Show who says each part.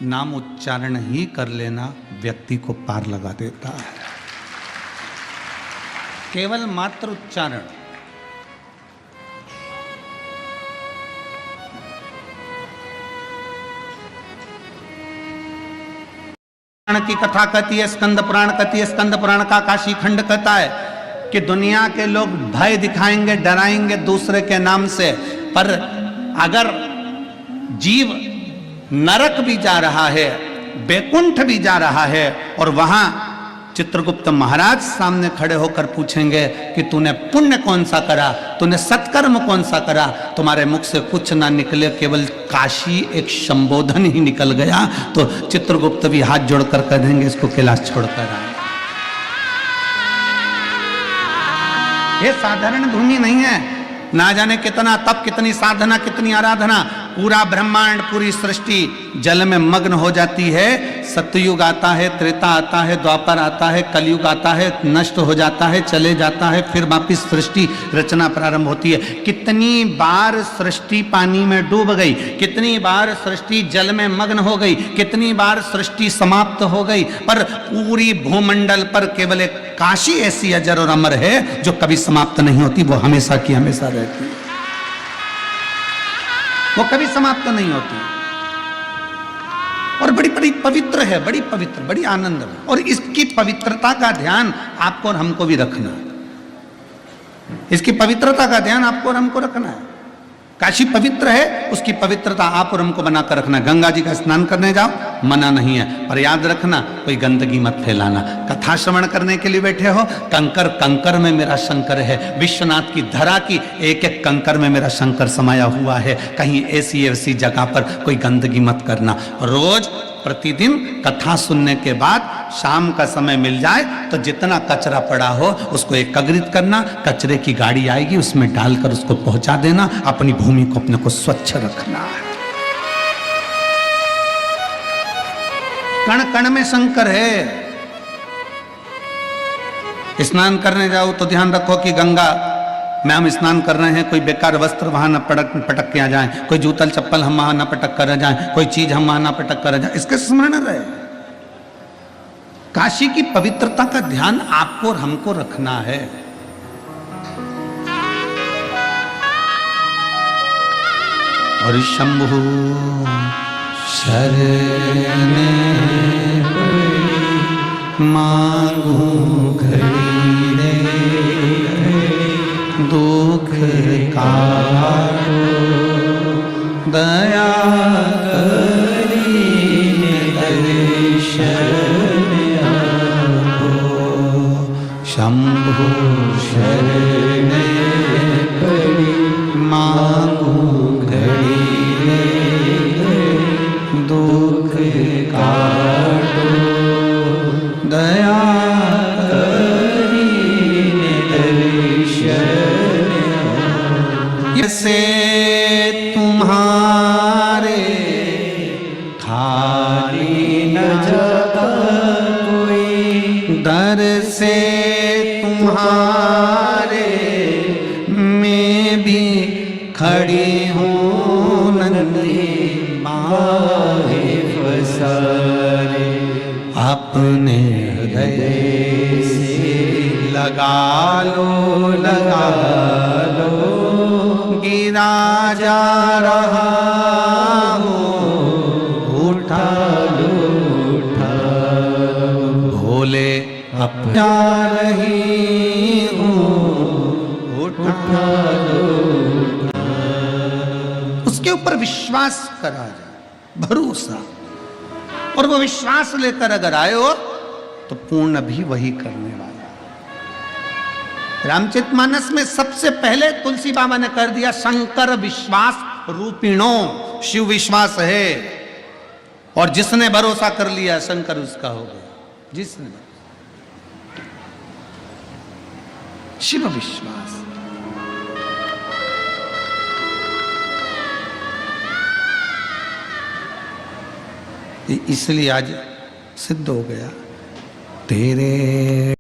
Speaker 1: नाम उच्चारण ही कर लेना व्यक्ति को पार लगा देता है। केवल मात्र उच्चारण। की कथा कहती है, स्कंद पुराण कहती है, स्कंद पुराण का काशी खंड कहता है कि दुनिया के लोग भय दिखाएंगे, डराएंगे दूसरे के नाम से, पर अगर जीव नरक भी जा रहा है, बैकुंठ भी जा रहा है, और वहां चित्रगुप्त महाराज सामने खड़े होकर पूछेंगे कि तूने पुण्य कौन सा करा, तूने सत्कर्म कौन सा करा, तुम्हारे मुख से कुछ ना निकले, केवल काशी एक संबोधन ही निकल गया, तो चित्रगुप्त भी हाथ जोड़कर कह देंगे इसको कैलाश छोड़कर आए। ये साधारण भूमि नहीं है। ना जाने कितना तप, कितनी साधना, कितनी आराधना, पूरा ब्रह्मांड, पूरी सृष्टि जल में मग्न हो जाती है। सतयुग आता है, त्रेता आता है, द्वापर आता है, कलयुग आता है, नष्ट हो जाता है, चले जाता है, फिर वापिस सृष्टि रचना प्रारंभ होती है। कितनी बार सृष्टि पानी में डूब गई, कितनी बार सृष्टि जल में मग्न हो गई, कितनी बार सृष्टि समाप्त हो गई, पर पूरी भूमंडल पर केवल एक काशी ऐसी अजर और अमर है जो कभी समाप्त नहीं होती, वो हमेशा की हमेशा रहती है, वो कभी समाप्त नहीं होती, और बड़ी बड़ी पवित्र है, बड़ी पवित्र, बड़ी आनंद है। और इसकी पवित्रता का ध्यान आपको और हमको भी रखना है। इसकी पवित्रता का ध्यान आपको और हमको रखना है। काशी पवित्र है, उसकी पवित्रता आप और हमको बनाकर रखना। गंगा जी का स्नान करने जाओ, मना नहीं है, पर याद रखना कोई गंदगी मत फैलाना। कथा श्रवण करने के लिए बैठे हो, कंकर कंकर में मेरा शंकर है, विश्वनाथ की धरा की एक एक कंकर में मेरा शंकर समाया हुआ है। कहीं ऐसी ऐसी जगह पर कोई गंदगी मत करना। रोज प्रतिदिन कथा सुनने के बाद शाम का समय मिल जाए तो जितना कचरा पड़ा हो उसको एकत्रित करना, कचरे की गाड़ी आएगी उसमें डालकर उसको पहुंचा देना। अपनी भूमि को अपने को स्वच्छ रखना है। कण कण में शंकर है। स्नान करने जाओ तो ध्यान रखो कि गंगा में हम स्नान कर रहे हैं, कोई बेकार वस्त्र वहां न पटक के आ जाए, कोई जूतल चप्पल हम वहां न पटक कर जाए, कोई चीज हम वहां न पटक कर जाए, इसके स्मरण रहे। काशी की पवित्रता का ध्यान आपको और हमको रखना है। और शंभु शरण मांगू घड़ी रे, दुख काटो दया करी दर्शन आपो। शंभु शरण पड़ी मांगू घड़ी रे, दुख काटो दया से तुम्हारे खाली न जाता कोई, दर से तुम्हारे मैं भी खड़ी हूँ नंदी माहे फसारे। अपने हृदय से लगा लो, लगा लो, गिरा जा रहा हूँ, उठा लो, उठा लो, भोले अपना रही हूँ, उठा लो, उठा लो। उसके ऊपर विश्वास करा जाए, भरोसा, और वो विश्वास लेकर अगर आए हो तो पूर्ण भी वही करने वाला। रामचरितमानस में सबसे पहले तुलसी बाबा ने कर दिया शंकर विश्वास रूपिणो। शिव विश्वास है, और जिसने भरोसा कर लिया शंकर उसका हो गया। जिसने शिव विश्वास। इसलिए आज सिद्ध हो गया तेरे